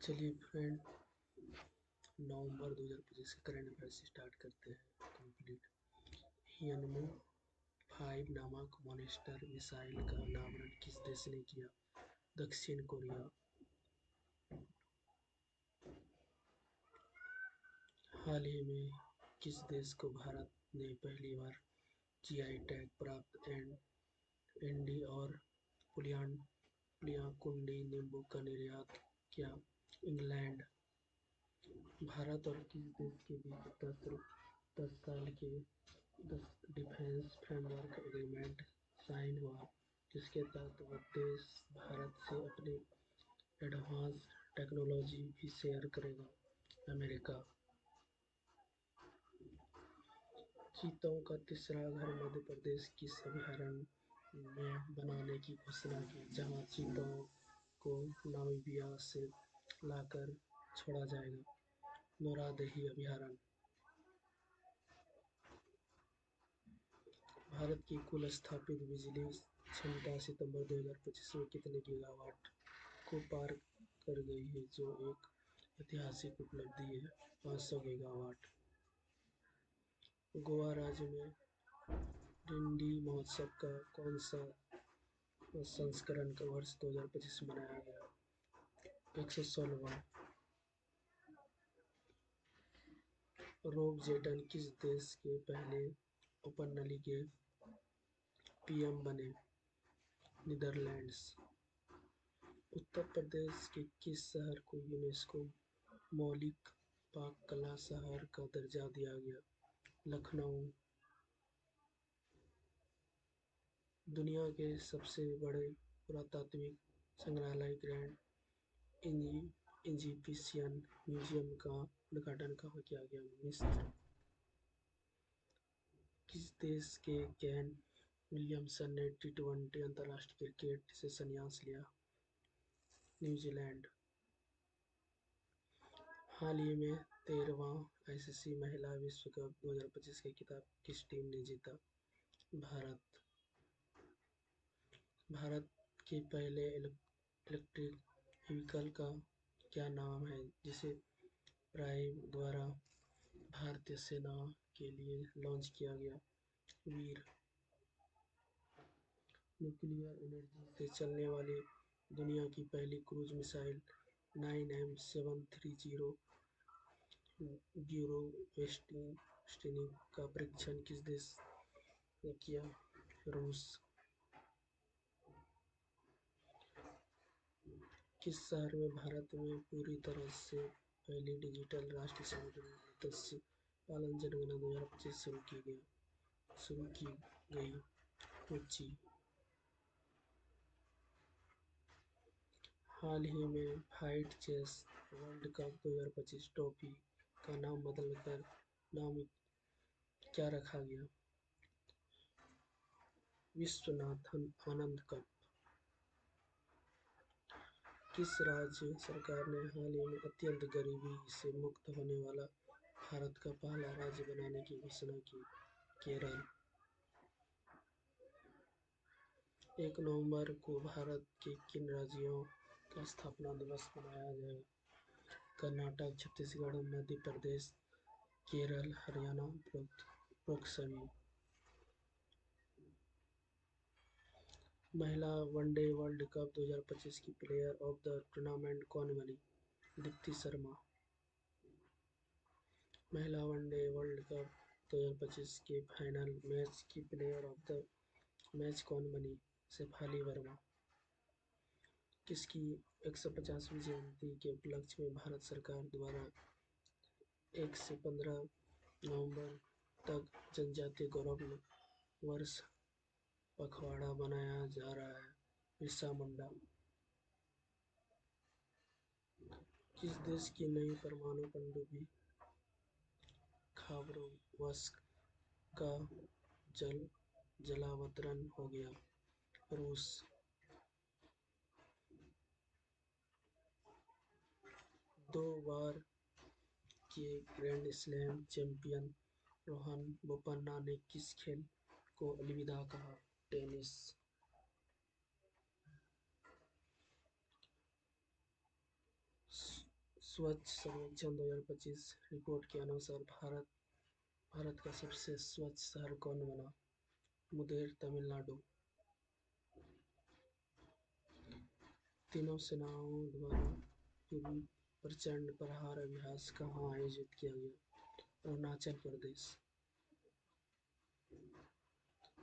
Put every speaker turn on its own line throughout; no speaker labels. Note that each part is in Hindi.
चलिए फ्रेंड, नवंबर 2025 का करंट अफेयर स्टार्ट करते हैं कंप्लीट। हियनमो 5 नामक मॉन्स्टर मिसाइल का अनावरण किस देश ने किया? दक्षिण कोरिया। हाल ही में किस देश को भारत ने पहली बार जीआई टैग प्राप्त एंडी और पुलियाकुंडी नींबू का निर्यात किया? इंग्लैंड। भारत और किस देश के बीच 10 साल के 10 डिफेंस फ्रेमवर्क एग्रीमेंट साइन हुआ, जिसके तहत वह देश भारत से अपनी एडवांस टेक्नोलॉजी भी शेयर करेगा? अमेरिका। चीतों का तीसरा घर मध्य प्रदेश किस अभयारण्य में बनाने की घोषणा की, जहां चीतों को नामीबिया से लाकर छोड़ा जाएगा? नौरादेही अभयारण्य। भारत की कुल स्थापित बिजली क्षमता सितंबर 2025 में कितने गीगावाट को पार कर गई है, जो एक ऐतिहासिक उपलब्धि है? 500 गीगावाट। गोवा राज्य में डिंडी महोत्सव का कौन सा संस्करण का वर्ष 2025 में मनाया गया? 116वां। रॉब जेडन किस देश के पहले उपनलीय पीएम बने? नीदरलैंड्स। उत्तर प्रदेश के किस शहर को यूनेस्को मौलिक पाक कला शहर का दर्जा दिया गया? लखनऊ। दुनिया के सबसे बड़े पुरातात्विक संग्रहालय ग्रैंड इजिप्शियन म्यूजियम का उद्घाटन कहाँ किया गया? मिस्र। किस देश के केन विलियमसन ने टी20 अंतर्राष्ट्रीय क्रिकेट से संन्यास लिया? न्यूजीलैंड। हाल ही में 13वां आईसीसी महिला विश्व कप 2025 का खिताब किस टीम ने जीता? भारत। भारत के पहले इलेक्ट्रिक व्हीकल का क्या नाम है, जिसे प्राइम द्वारा भारतीय सेना के लिए लॉन्च किया गया? वीर। न्यूक्लियर एनर्जी से चलने वाली दुनिया की पहली क्रूज मिसाइल 9M730 यूरोवेस्टिनी का परीक्षण किस देश ने किया? रूस। किस शहर में भारत में पूरी तरह से पहली डिजिटल राष्ट्रीय समुद्री मत्स्य पालन जनगणना 2025 शुरू की गई? कोच्चि। हाल ही में FIDE chess World Cup 2025 trophy का नाम बदलकर नाम क्या रखा गया? विश्वनाथन आनंद कप। किस राज्य सरकार ने हाल ही में अत्यंत गरीबी से मुक्त होने वाला भारत का पहला राज्य बनाने की घोषणा की? केरल। 1 नवंबर को भारत के किन राज्यों का स्थापना दिवस मनाया जाएगा? कर्नाटक, छत्तीसगढ़, मध्य प्रदेश, केरल, हरियाणा। उपरोक्त सभी। महिला वनडे वर्ल्ड कप 2025 की प्लेयर ऑफ द टूर्नामेंट कौन बनी? दीप्ति शर्मा। महिला वनडे वर्ल्ड कप 2025 के फाइनल मैच की प्लेयर ऑफ द मैच कौन बनी? शेफाली वर्मा। किसकी 150वीं जयंती के उपलक्ष्य में भारत सरकार द्वारा 1 से 15 नवंबर तक जनजातीय गौरव वर्ष पखवाड़ा मनाया जा रहा है? बिरसा मुंडा। किस देश की नई परमाणु पनडुब्बी खाबरोव्स्क का जलावतरण हो गया? रूस। 2 बार के grand slam champion Rohan Bopanna ने किस खेल को अलविदा कहा? टेनिस। स्वच्छ सर्वेक्षण 2025 रिपोर्ट के अनुसार भारत का सबसे स्वच्छ शहर कौन बना? मुंगेर, तमिलनाडु। तीनों सेनाओं द्वारा पूर्वी प्रचंड प्रहार अभ्यास कहाँ आयोजित किया गया? अरुणाचल प्रदेश।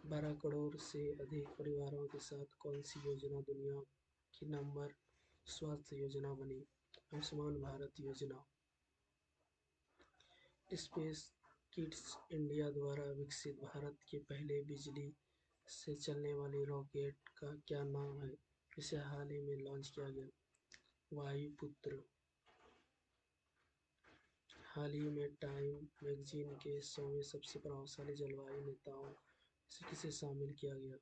12 करोड़ से अधिक परिवारों के साथ कौन सी योजना दुनिया की नंबर स्वास्थ्य योजना बनी? आयुष्मान भारत योजना। स्पेस किड्स इंडिया द्वारा विकसित भारत के पहले बिजली से चलने वाली रॉकेट का क्या नाम है? इसे हाल ही में लॉन्च किया गया। वायुपुत्र। हाल ही में टाइम मैगजीन के 100वें सबसे प्रभावशाली जलवायु नेताओं से किसे शामिल किया गया?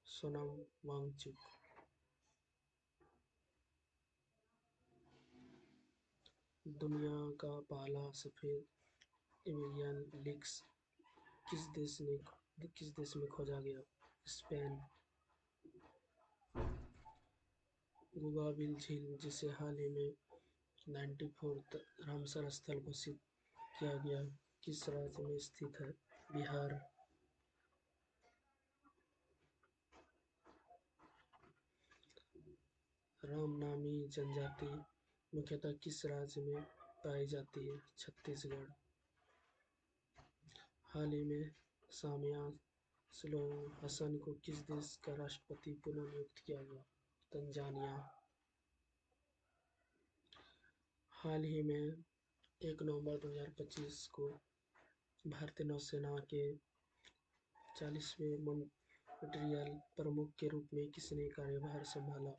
सोनम वांगचुक। दुनिया का पहला सफेद एवियन लिंक्स किस देश में खोजा गया? स्पेन। गुगाबिल झील, जिसे हाल ही में 94th रामसर स्थल घोषित किया गया, किस राज्य में स्थित है? बिहार। रामनामी जनजाति मुख्यतः किस राज्य में पाई जाती है? छत्तीसगढ़। हाल ही में सामिया सुलुहु हसन को किस देश का राष्ट्रपति पुनः नियुक्त किया गया? तंजानिया। हाल ही में 1 नवंबर 2025 को भारतीय नौसेना के 40वें मॉनिटरियल प्रमुख के रूप में किसने कार्यभार संभाला?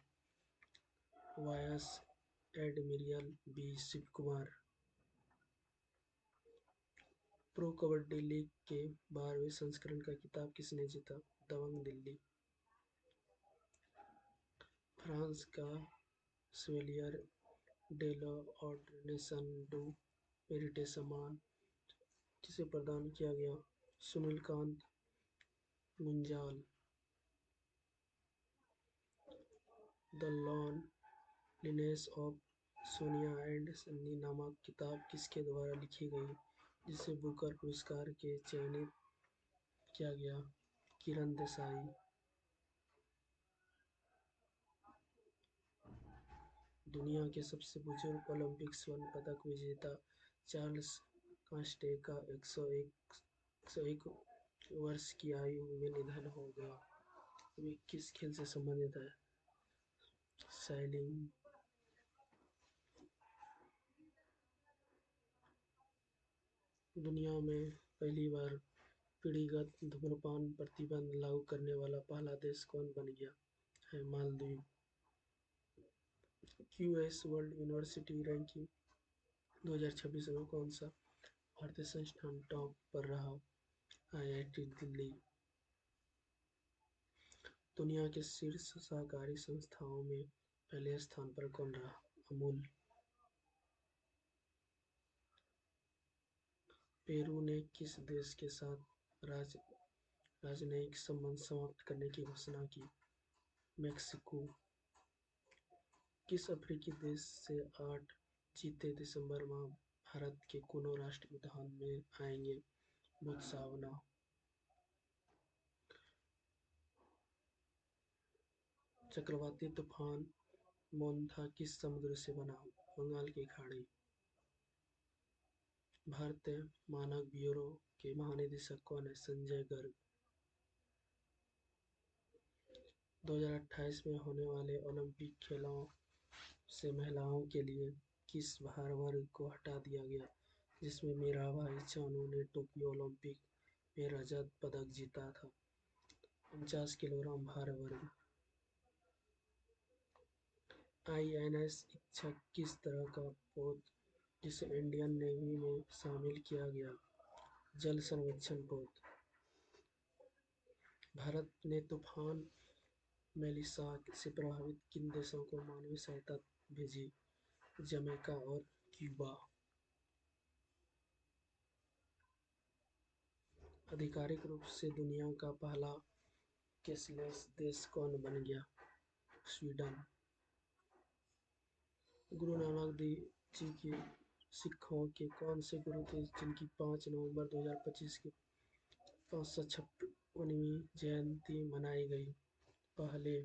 Vice admiral B Shivakumar. Pro Kabaddi League के 12वें संस्करण का खिताब किसने जीता? दबंग दिल्ली। फ्रांस का शेवलियर डे l'Ordre du Mérite सम्मान किसे प्रदान किया गया? Sunil Kant Gunjal. The long lineage of Sonia and Sunny नामक किताब किसके द्वारा लिखी गई, जिसे बुकर पुरस्कार के चयनित किया गया? किरण देसाई। दुनिया के सबसे बुजुर्ग ओलंपिक स्वर्ण पदक विजेता चार्ल्स कांस्टे का 101 वर्ष की आयु में निधन हो गया। वे किस खेल से संबंधित है? सेलिंग। दुनिया में पहली बार पीढ़ीगत धूम्रपान प्रतिबंध लागू करने वाला पहला देश कौन बन गया है? Maldives. QS world university ranking 2026 में कौन सा भारतीय संस्थान टॉप पर रहा? आईआईटी दिल्ली। दुनिया के शीर्ष सहकारी संस्थाओं में पहले स्थान पर कौन रहा? अमूल। पेरू ने किस देश के साथ राजनयिक संबंध समाप्त करने की घोषणा की? मेक्सिको। किस अफ्रीकी देश से 8 चीते दिसंबर माह भारत के कोनो राष्ट्रीय उद्यान में आएंगे? बोत्सवाना। चक्रवाती तूफान मोंथा किस समुद्र से बना? बंगाल की खाड़ी। भारतीय मानक ब्यूरो के महानिदेशक कौन है? संजय गर्ग। 2028 में होने वाले ओलंपिक खेलों से महिलाओं के लिए किस भार वर्ग को हटा दिया गया, जिसमें मीराबाई चानू ने टोक्यो ओलंपिक में रजत पदक जीता था? 49 किलोग्राम भार वर्ग। आईएनएस इच्छा किस तरह का पोत जिसे इंडियन नेवी में शामिल किया गया? जल सर्वेक्षण पोत। भारत ने तूफान मेलिसा से प्रभावित किन देशों को मानवीय सहायता भेजी? जमैका और क्यूबा। आधिकारिक रूप से दुनिया का पहला कैशलेस देश कौन बन गया? स्वीडन। गुरु नानक देव जी के सिखों के कौन से गुरु थे जिनकी 5 नवंबर 2025 की 556वीं जयंती मनाई गई? पहले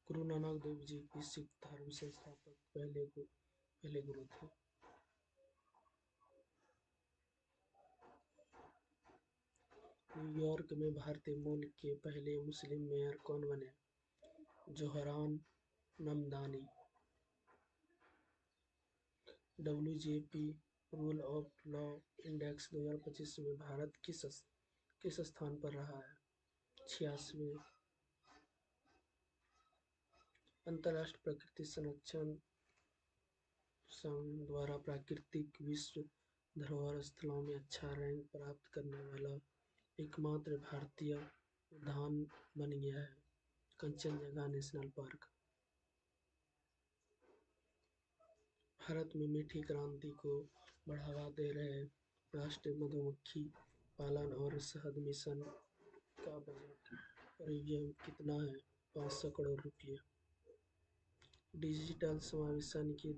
गुरु नानक देव जी की सिख धर्म संस्थापक पहले गुरु थे। न्यूयॉर्क में भारतीय मूल के पहले मुस्लिम मेयर कौन बने? Zohran Mamdani. WJP rule of law index 2025 में भारत किस स्थान पर रहा है? 86वें। अंतर्राष्ट्रीय प्रकृति संरक्षण संघ द्वारा प्राकृतिक विश्व धरोहर स्थलों में अच्छा रैंक प्राप्त करने वाला एकमात्र भारतीय उद्यान बन गया है कंचनजंगा नेशनल पार्क। भारत में मीठी क्रांति को बढ़ावा दे रहे राष्ट्रीय मधुमक्खी पालन और शहद मिशन का बजट परिव्यय कितना है? 500 करोड़ रुपये। डिजिटल समावेशन की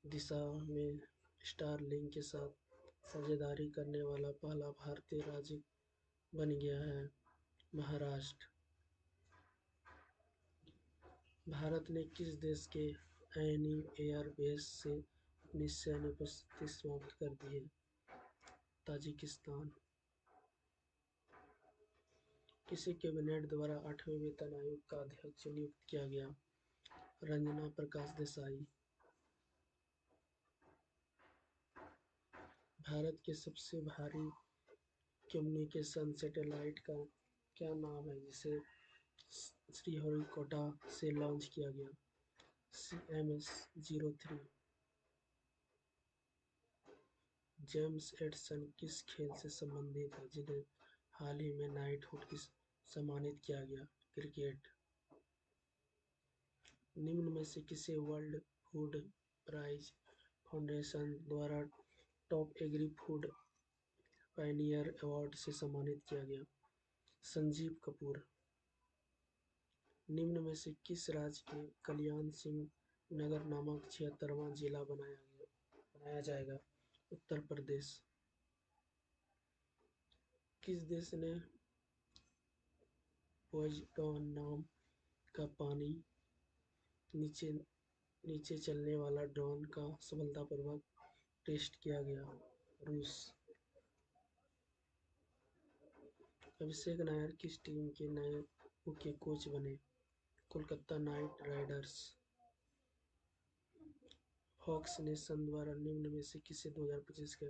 दिशा में स्टारलिंक के साथ साझेदारी करने वाला पहला भारतीय राज्य बन गया है महाराष्ट्र। भारत ने किस देश के ऐनी एयरबेस से अपनी सैन्य उपस्थिति समाप्त कर दी है? ताजिकिस्तान। किसी कैबिनेट द्वारा 8वें वेतन आयोग का अध्यक्ष नियुक्त किया गया? रंजना प्रकाश देसाई। भारत के सबसे भारी कम्युनिकेशन सैटेलाइट का क्या नाम है जिसे श्रीहरिकोटा से लॉन्च किया गया? CMS-03। जेम्स एडिसन किस खेल से संबंधित है जिन्हें हाल ही में नाइटहुड की सम्मानित किया गया? क्रिकेट। निम्न में से किसे वर्ल्ड फूड प्राइज फाउंडेशन द्वारा top agri food Pioneer award से सम्मानित किया गया? संजीव कपूर। निम्न में से किस राज्य के कल्याण सिंह नगर नामक 76वां जिला बनाया जाएगा? उत्तर प्रदेश। किस देश ने पोसेइडोन नाम का पानी नीचे चलने वाला ड्रोन का सफलतापूर्वक टेस्ट किया गया? रूस। अभिषेक नायर किस टीम के नए मुख्य कोच बने? Kolkata Knight Riders. Fox Nation द्वारा निम्न में से किसे 2025 के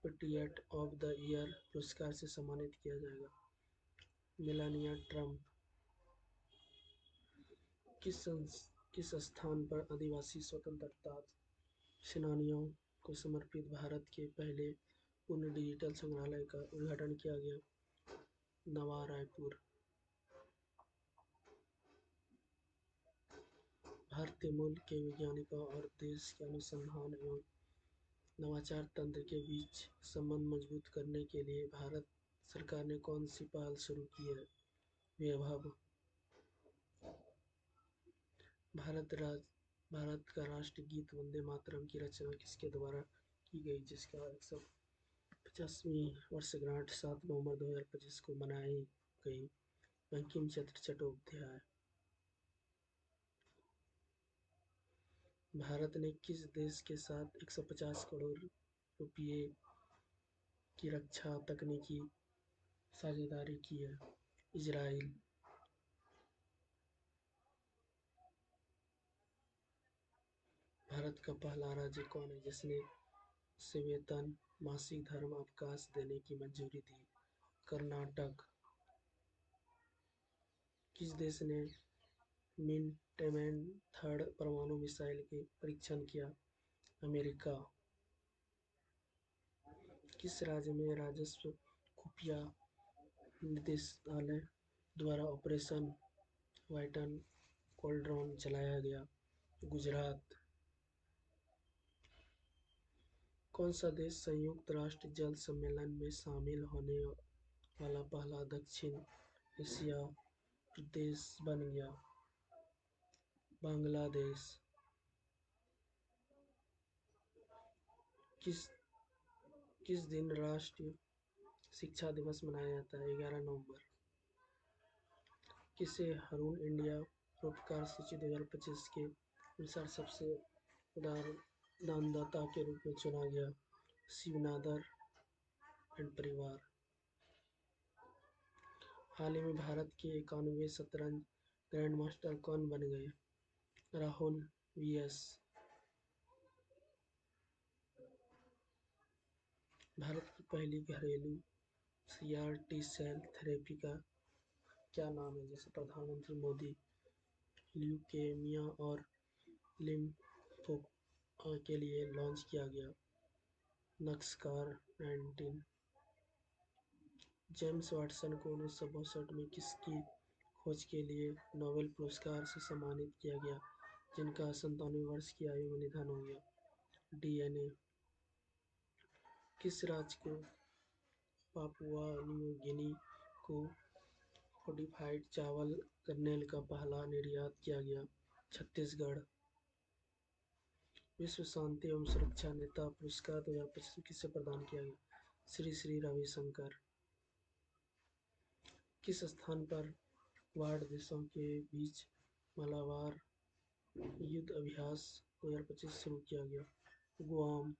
पेट्रियट ऑफ द ईयर पुरस्कार से सम्मानित किया जाएगा? Melania Trump. किस स्थान पर आदिवासी स्वतंत्रता सेनानियों को समर्पित भारत के पहले पूर्ण डिजिटल संग्रहालय का उद्घाटन किया गया? नवा रायपुर। भारतीय मूल के वैज्ञानिकों और देश के अनुसंधान एवं नवाचार तंत्र के बीच संबंध मजबूत करने के लिए भारत सरकार ने कौन सी पहल शुरू की है? वैभव। भारत का राष्ट्रीय गीत वंदे मातरम की रचना किसके द्वारा की गई जिसका 150वीं वर्षगांठ 7 नवंबर 2025 को मनाई गई? बंकिम चंद्र चट्टोपाध्याय। भारत ने किस देश के साथ 150 करोड़ रुपए की रक्षा तकनीकी साझेदारी की है? इजराइल। भारत का पहला राज्य कौन है जिसने सवेतन मासिक धर्म अवकाश देने की मंजूरी दी? कर्नाटक। किस देश ने मिन्टेमैन थर्ड परमाणु मिसाइल के परीक्षण किया? अमेरिका। किस राज्य में राजस्व खुफिया निदेशालय द्वारा ऑपरेशन वाइटन कोल्ड्रॉन चलाया गया? गुजरात। कौन सा देश संयुक्त राष्ट्र जल सम्मेलन में शामिल होने वाला पहला दक्षिण एशिया देश बन गया? बांग्लादेश। किस किस दिन राष्ट्रीय शिक्षा दिवस मनाया जाता है? 11 नवंबर। किसे रून इंडिया परोपकार सूची 2025 के अनुसार सबसे उदार दानदाता के रूप में चुना गया? शिवनादर एंड परिवार। हाल ही में भारत के 91वें शतरंज ग्रैंड मास्टर कौन बन गए? राहुल वीएस। भारत की पहली घरेलू सीआरटी सेल थेरेपी का क्या नाम है, जिसे प्रधानमंत्री मोदी ल्यूकेमिया और लिम्फोमा के लिए लॉन्च किया गया? नक्सकार 19। जेम्स वाटसन को 1962 में किसकी खोज के लिए नोबेल पुरस्कार से सम्मानित किया गया, जिनका 97 वर्ष की आयु में निधन हो गया? डीएनए। किस राज्य को पापुआ न्यू गिनी को फोर्टिफाइड चावल कर्नेल का पहला निर्यात किया गया? छत्तीसगढ़। विश्व शांति एवं सुरक्षा नेता पुरस्कार 2025 किसे प्रदान किया गया? श्री श्री रविशंकर। किस स्थान पर क्वाड देशों के बीच मालाबार युद्ध अभ्यास 2025 शुरू किया गया? गुआम।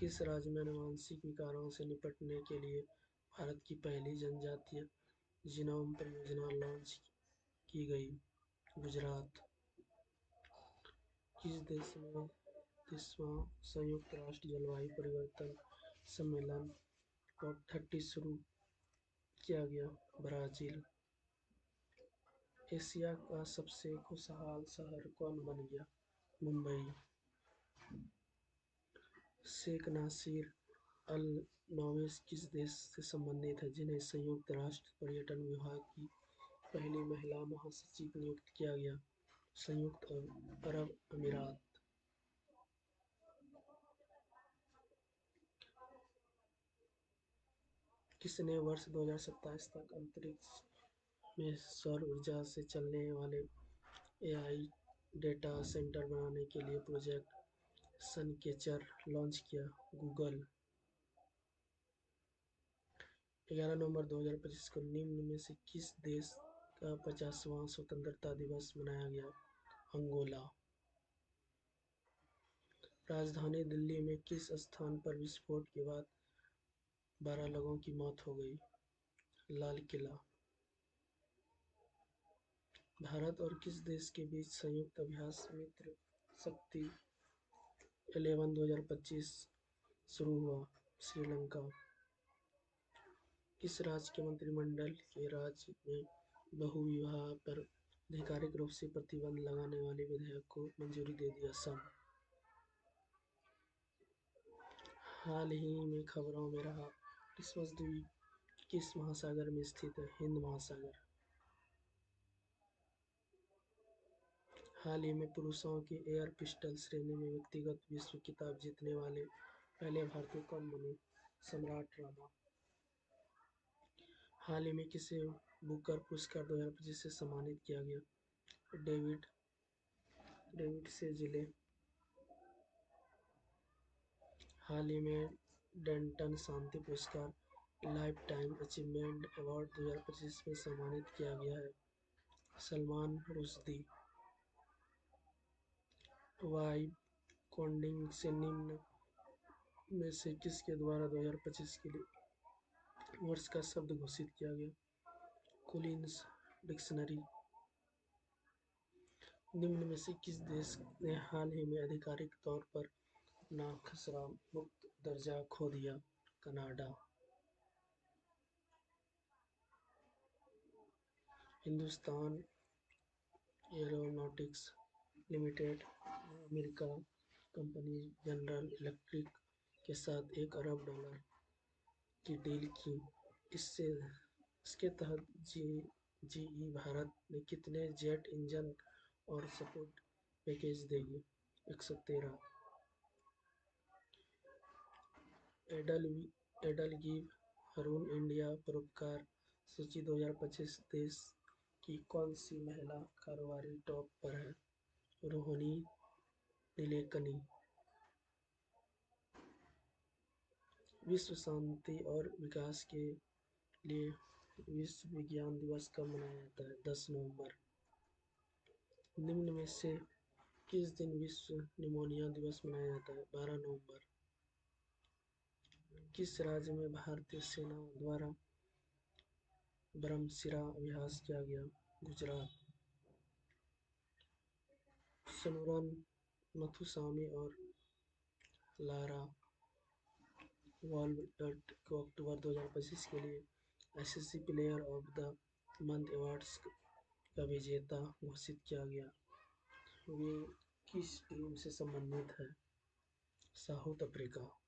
किस राज्य में आनुवंशिक विकारों से निपटने के लिए भारत की पहली जनजातीय जीनोम परियोजना लॉन्च की गई? गुजरात। किस देश में 30वां संयुक्त राष्ट्र जलवायु परिवर्तन सम्मेलन COP30 शुरू किया गया? ब्राजील। एशिया का सबसे खुशहाल शहर कौन बन गया? मुंबई। शेख नासिर अल नवेस किस देश से संबंधित है, जिन्हें संयुक्त राष्ट्र पर्यटन विभाग की पहली महिला महासचिव नियुक्त किया गया? संयुक्त अरब अमीरात। किसने वर्ष 2027 तक अंतरिक्ष में सौर ऊर्जा से चलने वाले एआई डेटा सेंटर बनाने के लिए प्रोजेक्ट सनकेचर लॉन्च किया? गूगल। 11 नवंबर 2025 को निम्न में से किस देश का 50वां स्वतंत्रता दिवस मनाया गया? अंगोला। राजधानी दिल्ली में किस स्थान पर विस्फोट के बाद 12 लोगों की मौत हो गई? लाल किला। भारत और किस देश के बीच संयुक्त अभ्यास मित्र शक्ति 11 2025 शुरू हुआ? श्रीलंका। किस राज्य के मंत्रिमंडल के राज्य में बहुविवाह पर आधिकारिक रूप से प्रतिबंध लगाने वाले विधेयक को मंजूरी दे दी? असम। हाल ही में खबरों में रहा क्रिसमस द्वीप किस महासागर में स्थित है? हिंद महासागर। हाल ही में पुरुषों की एयर पिस्टल श्रेणी में व्यक्तिगत विश्व खिताब जीतने वाले पहले भारतीय कौन बने? सम्राट राणा। हाल ही में किसे बुकर पुरस्कार 2025 से सम्मानित किया गया? डेविड सेजिले। हाल ही में डेंटन शांति पुरस्कार लाइफ टाइम अचीवमेंट अवार्ड 2025 में सम्मानित किया गया है? सलमान रुश्दी। वाई कोडिंग से निम्न में से किसके द्वारा 2025 के लिए वर्ष का शब्द घोषित किया गया? कुलिन्स डिक्शनरी। निम्न में से किस देश ने हाल ही में आधिकारिक तौर पर अपना खसरा मुक्त दर्जा खो दिया? Canada. Hindustan aeronautics limited America company general electric के साथ $1 अरब की डील की। इसके तहत जीई भारत में कितने जेट इंजन और सपोर्ट पैकेज देगी? 113। एडलगिव रून इंडिया परोपकार सूची 2025 देश की कौन सी महिला कारोबारी टॉप पर है? रोहिणी नीलेकनी। विश्व शांति और विकास के लिए विश्व विज्ञान दिवस कब मनाया जाता है? 10 नवंबर। निम्न में से किस दिन विश्व निमोनिया दिवस मनाया जाता है? 12 नवंबर। किस राज्य में भारतीय सेना द्वारा ब्रह्मशिरा अभ्यास किया गया? गुजरात। सनूरन मथुसामी और लारा वॉलबर्ट को अक्टूबर 2025 के लिए SSC player of the month awards का विजेता घोषित किया गया। वे किस टीम से संबंधित है? South Africa.